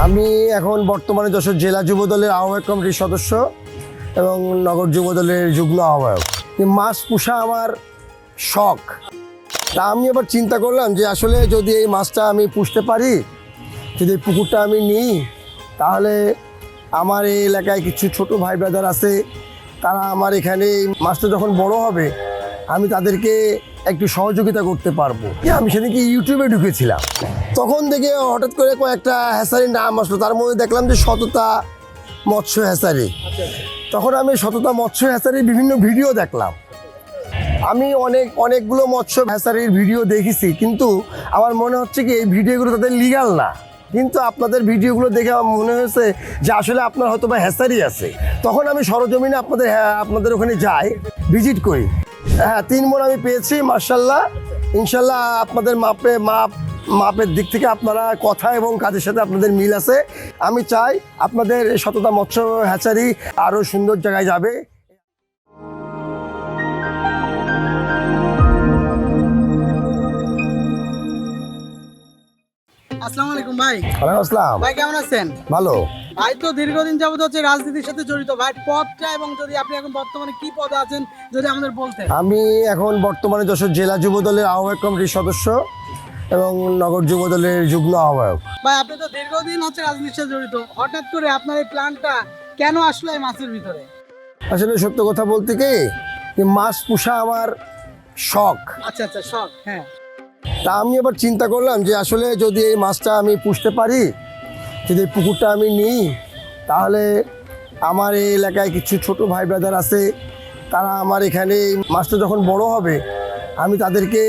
আমি এখন বর্তমানে যশোর জেলা যুবদলের আহ্বায়ক কমিটির সদস্য এবং নগর যুবদলের যুগ্ম আহ্বায়ক। মাছ পোষা আমার শখ। তা আমি আবার চিন্তা করলাম যে আসলে যদি এই মাছটা আমি পুষতে পারি, যদি এই পুকুরটা আমি নিই, তাহলে আমার এই এলাকায় কিছু ছোট ভাই ব্রাদার আছে, তারা আমার এখানে এই মাছটা যখন বড় হবে আমি তাদেরকে একটু সহযোগিতা করতে পারবো। আমি সেদিনকে ইউটিউবে ঢুকেছিলাম, তখন থেকে হঠাৎ করে কয়েকটা হ্যাচারির নাম আসলো। তার মধ্যে দেখলাম যে সততা মৎস্য হ্যাচারি। তখন আমি সততা মৎস্য হ্যাচারির বিভিন্ন ভিডিও দেখলাম। আমি অনেকগুলো মৎস্য হ্যাচারির ভিডিও দেখেছি, কিন্তু আমার মনে হচ্ছে কি এই ভিডিওগুলো তাদের লিগাল না। কিন্তু আপনাদের ভিডিওগুলো দেখে আমার মনে হয়েছে যে আসলে আপনার হয়তো বা হ্যাচারি আছে। তখন আমি সরজমিনে আপনাদের ওখানে যাই, ভিজিট করি। হ্যাঁ, 3 মণ আমি পেয়েছি মাশাআল্লাহ। ইনশাল্লাহ আপনাদের মাপের দিক থেকে আপনারা কথা এবং কাজের সাথে আপনাদের মিল আছে। আমি চাই আপনাদের সততা মৎস্য হ্যাচারি আরও সুন্দর জায়গায় যাবে। আসসালামু আলাইকুম ভাই। ওয়ালাইকুম আসসালাম। ভাই কেমন আছেন? ভালো। ভাই তো দীর্ঘদিন যাবত হচ্ছে রাজনীতির সাথে জড়িত। ভাই পদটা এবং যদি আপনি এখন বর্তমানে কি পদে আছেন যদি আমাদের বলতেন। আমি এখন বর্তমানে যশোর জেলা যুবদলের আহ্বায়ক কমিটির সদস্য এবং নগর যুবদলের যুগ্ম আহ্বায়ক। ভাই আপনি তো দীর্ঘদিন হচ্ছে রাজনীতির সাথে জড়িত, হঠাৎ করে আপনার এই প্ল্যানটা কেন আসলো এই মাছের ভিতরে? আসলে সত্য কথা বলতে কি, মাছ পোষা আমার শখ। আচ্ছা শখ। হ্যাঁ, তা আমি আবার চিন্তা করলাম যে আসলে যদি এই মাছটা আমি পুষতে পারি, যদি এই পুকুরটা আমি নিই, তাহলে আমার এই এলাকায় কিছু ছোট ভাই ব্রাদার আছে, তারা আমার এখানে এই মাছটা যখন বড় হবে আমি তাদেরকে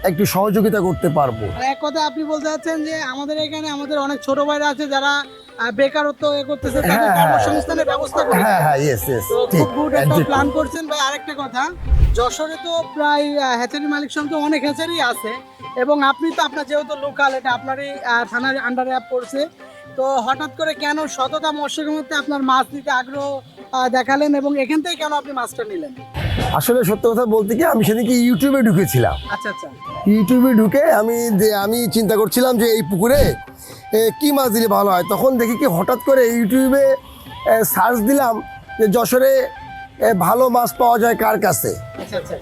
একটু সহযোগিতা করতে পারবো। আর এক কথা আপনি বলতে চাচ্ছেন যে আমাদের এখানে আমাদের অনেক ছোট ভাইরা আছে যারা বেকারত্ব করতেছে, তাদের কর্মসংস্থানের ব্যবস্থা করতে। হ্যাঁ, ইয়েস তো ঠিক। খুব গুড একটা প্ল্যান করছেন ভাই। আরেকটা কথা, যশোরে তো প্রায় হ্যাচারি মালিক সংখ্যা অনেক হ্যাচারি আছে, এবং আপনি তো আপনার যেহেতু লোকাল, এটা আপনারই থানার আন্ডারে পড়ছে, তো হঠাৎ করে কেন সততা মৎস্যের মধ্যে আপনার মাছ নিতে আগ্রহ দেখালেন এবং এখান থেকে কেন আপনি মাছটা নিলেন? আসলে সত্য কথা বলতে কি, আমি সেদিনকে ইউটিউবে ঢুকেছিলাম। আচ্ছা ইউটিউবে ঢুকে আমি চিন্তা করছিলাম যে এই পুকুরে কি মাছ দিলে ভালো হয়। তখন দেখি কি হঠাৎ করে ইউটিউবে সার্চ দিলাম যে যশোরে ভালো মাছ পাওয়া যায় কার কাছে। আচ্ছা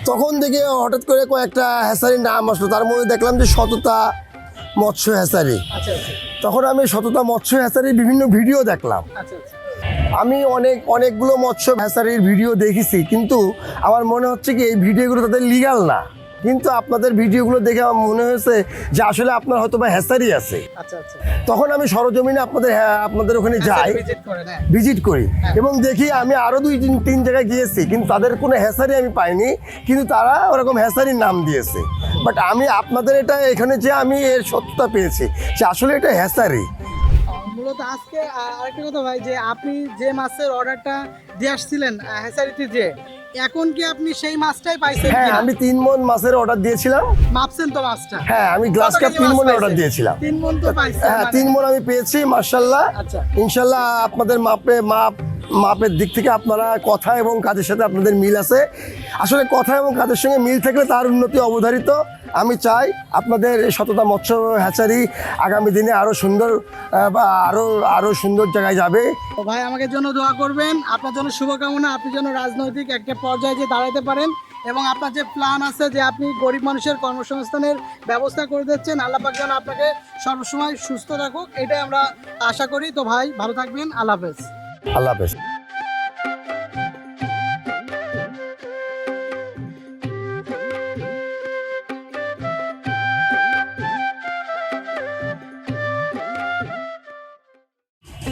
তখন দেখে হঠাৎ করে কয়েকটা হ্যাচারির নাম আসলো। তার মধ্যে দেখলাম যে সততা মৎস্য হ্যাচারি। আচ্ছা তখন আমি সততা মৎস্য হ্যাচারির বিভিন্ন ভিডিও দেখলাম। আমি অনেকগুলো মৎস্য হ্যাচারির ভিডিও দেখেছি, কিন্তু আমার মনে হচ্ছে কি এই ভিডিওগুলো তাদের লিগাল না। কিন্তু আপনাদের ভিডিওগুলো দেখে আমার মনে হয়েছে যে আসলে আপনার হয়তো বা হ্যাচারি আছে। আচ্ছা তখন আমি সরজমিনে আপনাদের ওখানে যাই, ভিজিট করি এবং দেখি আমি আরও 2-3 জায়গায় গিয়েছি, কিন্তু তাদের কোনো হ্যাচারি আমি পাইনি, কিন্তু তারা ওরকম হ্যাচারির নাম দিয়েছে। বাট আমি আপনাদের এখানে যে আমি এর সত্যতা পেয়েছি যে আসলে এটা হ্যাচারি। মূলত আজকে আরেকটা কথা ভাই, যে আপনি যে মাছের অর্ডারটা দিয়ে আসছিলেন হ্যাচারিতে, যে এখন কি আপনি সেই মাছটাই পাইছেন? হ্যাঁ, আমি 3 মণ মাছের অর্ডার দিয়েছিলাম। মাপছেন তো মাছটা? হ্যাঁ, আমি গ্লাস কাপ 3 মণের অর্ডার দিয়েছিলাম। 3 মণ তো পাইছেন? হ্যাঁ, 3 মণ আমি পেয়েছি মাশাআল্লাহ। আচ্ছা, ইনশাল্লাহ আপনাদের মাপের দিক থেকে আপনারা কথা এবং কাজের সাথে আপনাদের মিল আছে। আসলে কথা এবং কাজের সঙ্গে মিল থাকলে তার উন্নতি অবধারিত। আমি চাই আপনাদের সততা মৎস্য হ্যাচারি আগামী দিনে আরও সুন্দর বা আরও সুন্দর জায়গায় যাবে। তো ভাই আমাকে জন্য দোয়া করবেন, আপনার জন্য শুভকামনা। আপনি যেন রাজনৈতিক একটা পর্যায়ে যে দাঁড়াতে পারেন, এবং আপনার যে প্ল্যান আছে যে আপনি গরিব মানুষের কর্মসংস্থানের ব্যবস্থা করে দিচ্ছেন, আল্লাহ পাক যেন আপনাকে সবসময় সুস্থ রাখুক, এটাই আমরা আশা করি। তো ভাই ভালো থাকবেন, আল্লাহ হাফেজ। আল্লাহ হাফেজ।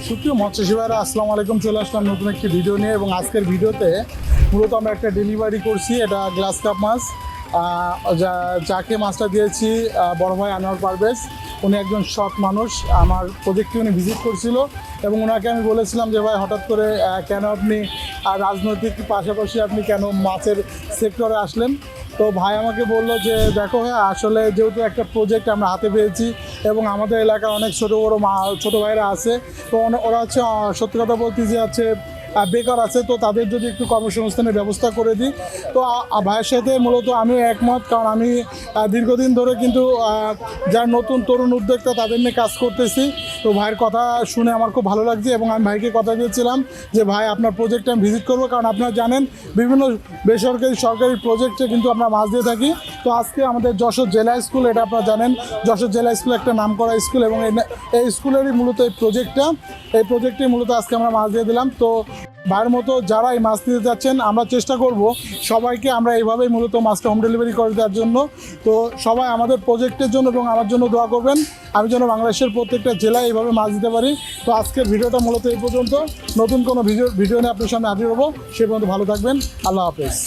সুপ্রিয় মৎস্যজীবীরা, আসসালামু আলাইকুম। চলে আসলাম নতুন একটি ভিডিও নিয়ে, এবং আজকের ভিডিওতে মূলত আমরা একটা ডেলিভারি করছি। এটা গ্লাস কাপ মাছ, যাকে মাছটা দিয়েছি বড় ভাই আনোয়ার পারভেজ। উনি একজন সৎ মানুষ, আমার প্রজেক্টে উনি ভিজিট করছিল, এবং ওনাকে আমি বলেছিলাম যে ভাই হঠাৎ করে কেন আপনি রাজনৈতিক পাশাপাশি আপনি কেন মাছের সেক্টরে আসলেন? তো ভাই আমাকে বলল যে দেখো হ্যাঁ, আসলে যেহেতু একটা প্রজেক্ট আমরা হাতে পেয়েছি এবং আমাদের এলাকার অনেক ছোটো ভাইরা আছে, তো ওরা হচ্ছে সত্যি কথা বলতে যে আছে বেকার আছে, তো তাদের যদি একটু কর্মসংস্থানের ব্যবস্থা করে দিই। তো ভাইয়ের সাথে মূলত আমি একমত, কারণ আমি দীর্ঘদিন ধরে কিন্তু যারা নতুন তরুণ উদ্যোক্তা তাদের নিয়ে কাজ করতেছি, তো ভাইয়ের কথা শুনে আমার খুব ভালো লাগছে এবং আমি ভাইকে কথা দিয়েছিলাম যে ভাই আপনার প্রজেক্টে আমি ভিজিট করবো, কারণ আপনারা জানেন বিভিন্ন বেসরকারি সরকারি প্রজেক্টে কিন্তু আমরা মাছ দিয়ে থাকি। তো আজকে আমাদের যশোর জেলা স্কুল, এটা আপনারা জানেন যশোর জেলা স্কুল একটা নামকরা স্কুল এবং এই স্কুলেরই মূলত এই প্রজেক্টে মূলত আজকে আমরা মাছ দিয়ে দিলাম। তো ভাইয়ের মতো যারা এই মাছ নিতে যাচ্ছেন, আমরা চেষ্টা করব সবাইকে আমরা এইভাবেই মূলত মাছটা হোম ডেলিভারি করে দেওয়ার জন্য। তো সবাই আমাদের প্রজেক্টের জন্য এবং আমার জন্য দোয়া করবেন, আমি যেন বাংলাদেশের প্রত্যেকটা জেলায় এইভাবে মাছ দিতে পারি। তো আজকের ভিডিওটা মূলত এই পর্যন্ত। নতুন কোনো ভিডিও নিয়ে আপনার সামনে হাজির হবো। সে পর্যন্ত ভালো থাকবেন। আল্লাহ হাফেজ।